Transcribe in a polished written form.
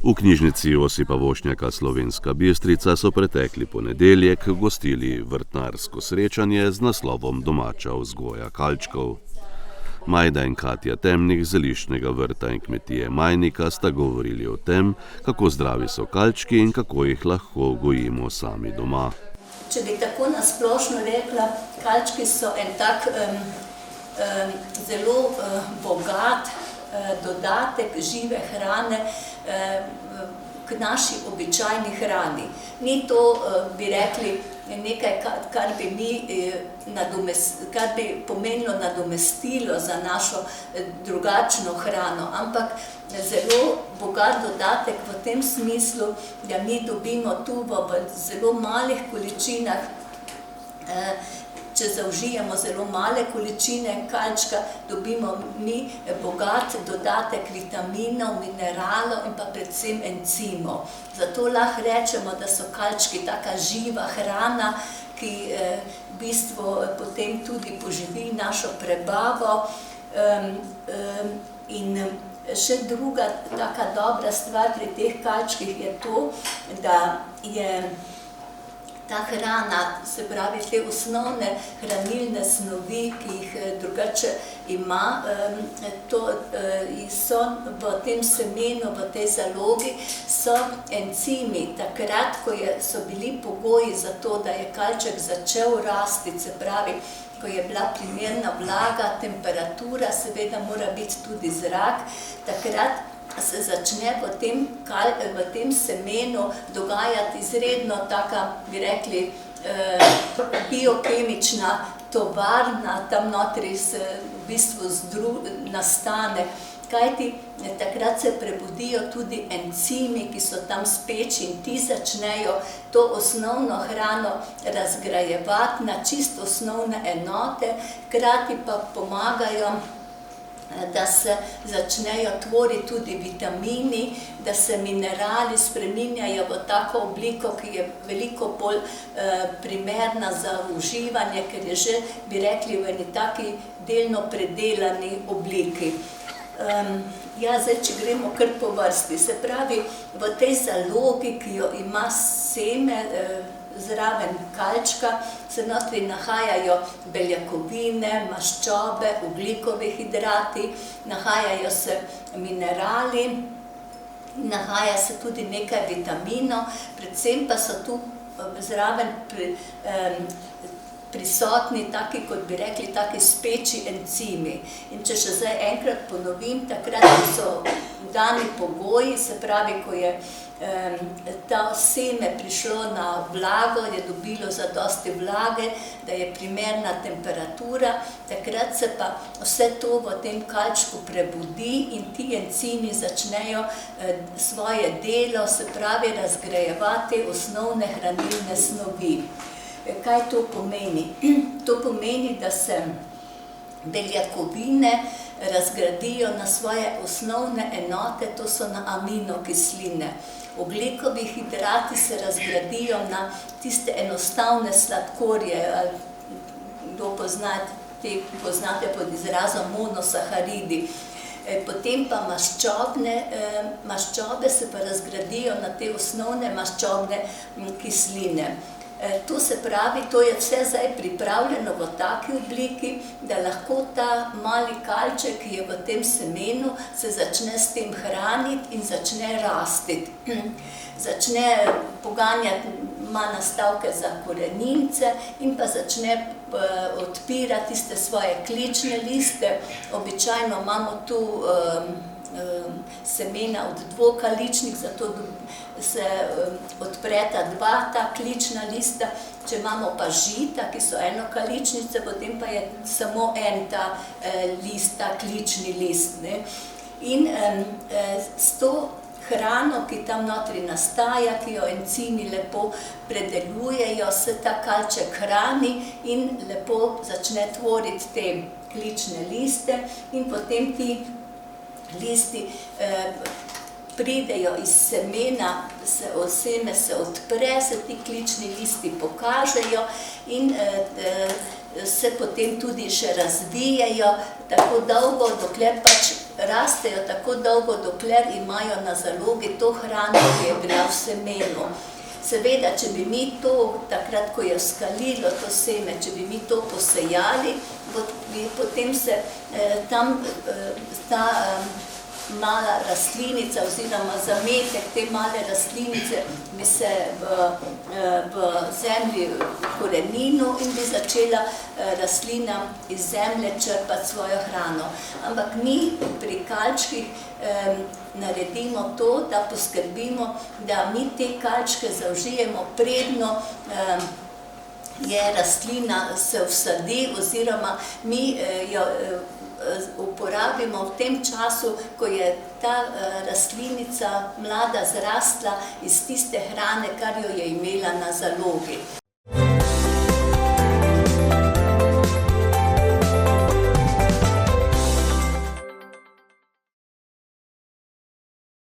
V knjižnici Josipa Vošnjaka Slovenska Bistrica so pretekli ponedeljek gostili vrtnarsko srečanje z naslovom Domača vzgoja kalčkov. Majda in Katja Temnih z zeliščnega vrta in kmetije Majnika sta govorili o tem, kako zdravi so kalčki in kako jih lahko gojimo sami doma. Če bi tako nasplošno rekla, kalčki so en tak zelo bogat dodatek žive hrane k naši običajni hrani. Ni to, bi rekli, nekaj, kar bi pomenilo nadomestilo za našo drugačno hrano, ampak zelo bogat dodatek v tem smislu, da mi dobimo tu v zelo malih količinah. Če zaužijemo zelo male količine kalčka, dobimo mi bogat dodatek vitaminov, mineralov in pa predvsem encimov. Zato lahko rečemo, da so kalčki taka živa hrana, ki v bistvu potem tudi poživi našo prebavo. In še druga taka dobra stvar pri teh kalčkih je to, da je ta hrana, se pravi te osnovne hranilne snovi, ki jih drugače ima, so v tem semenu, v tej zalogi, so encimi. Takrat, ko so bili pogoji za to, da je kalček začel rasti, se pravi, ko je bila primerna vlaga, temperatura, seveda mora biti tudi zrak, takrat se začne v tem semenu dogajati izredno taka, bi rekli, biokemična tovarna, tam notri se v bistvu nastane, kajti takrat se prebudijo tudi encimi, ki so tam speči in ti začnejo to osnovno hrano razgrajevati na čisto osnovne enote, hkrati pa pomagajo, da se začnejo tvoriti tudi vitamini, da se minerali spreminjajo v tako obliko, ki je veliko bolj primerna za uživanje, ker je že, bi rekli, v eni taki delno predelani obliki. Zdaj, če gremo kar po vrsti, se pravi, v tej zalogi, ki jo ima seme, zraven kalčka, se notri nahajajo beljakovine, maščobe, ogljikovi hidrati, nahajajo se minerali, nahaja se tudi nekaj vitaminov, predvsem pa so tu zraven prisotni taki, kot bi rekli, taki speči encimi. In če še zdaj enkrat ponovim, takrat so dani pogoji, se pravi, ko je ta seme prišlo na vlago, je dobilo zadosti vlage, da je primerna temperatura, takrat se pa vse to v tem kalčku prebudi in ti encimi začnejo svoje delo, se pravi, razgrajevati osnovne hranilne snovi. Kaj to pomeni? To pomeni, da se beljakovine razgradijo na svoje osnovne enote, to so na aminokisline. Ogljikovi hidrati se razgradijo na tiste enostavne sladkorje, kdo poznate pod izrazom monosaharidi. Potem pa maščobe se pa razgradijo na te osnovne maščobne kisline. To se pravi, to je vse zdaj pripravljeno v taki obliki, da lahko ta mali kalček, ki je v tem semenu, se začne s tem hraniti in začne rasti. Začne poganjati, ima nastavke za korenince in pa začne odpirati tiste svoje klične liste. Običajno imamo tu semena od dvokaličnih, zato se odpreta dva ta klična lista. Če imamo pa žita, ki so enokaličnice, potem pa je samo en ta list, ta klični list. In s to hrano, ki tam notri nastaja, ki jo encimi lepo predelujejo, se ta kalček hrani in lepo začne tvoriti te klične liste in potem ti listi pridejo iz semena, seme se odpre, se ti klični listi pokažejo in se potem tudi še razvijajo tako dolgo, dokler pač rastejo tako dolgo, dokler imajo na zalogi to hrano, ki je bila v semenu. Seveda, če bi mi to, takrat, ko je vzkalilo to seme, če bi mi to posejali, bi potem se tam ta mala rastlinica oziroma zametek te male rastlinice bi se v zemlji korenilo in bi začela rastlina iz zemlje črpati svojo hrano. Ampak mi pri kalčkih naredimo to, da poskrbimo, da mi te kalčke zaužijemo predno je rastlina se vsadi oziroma mi jo uporabimo v tem času, ko je ta rastlinica mlada zrastla iz tiste hrane, kar jo je imela na zalogi.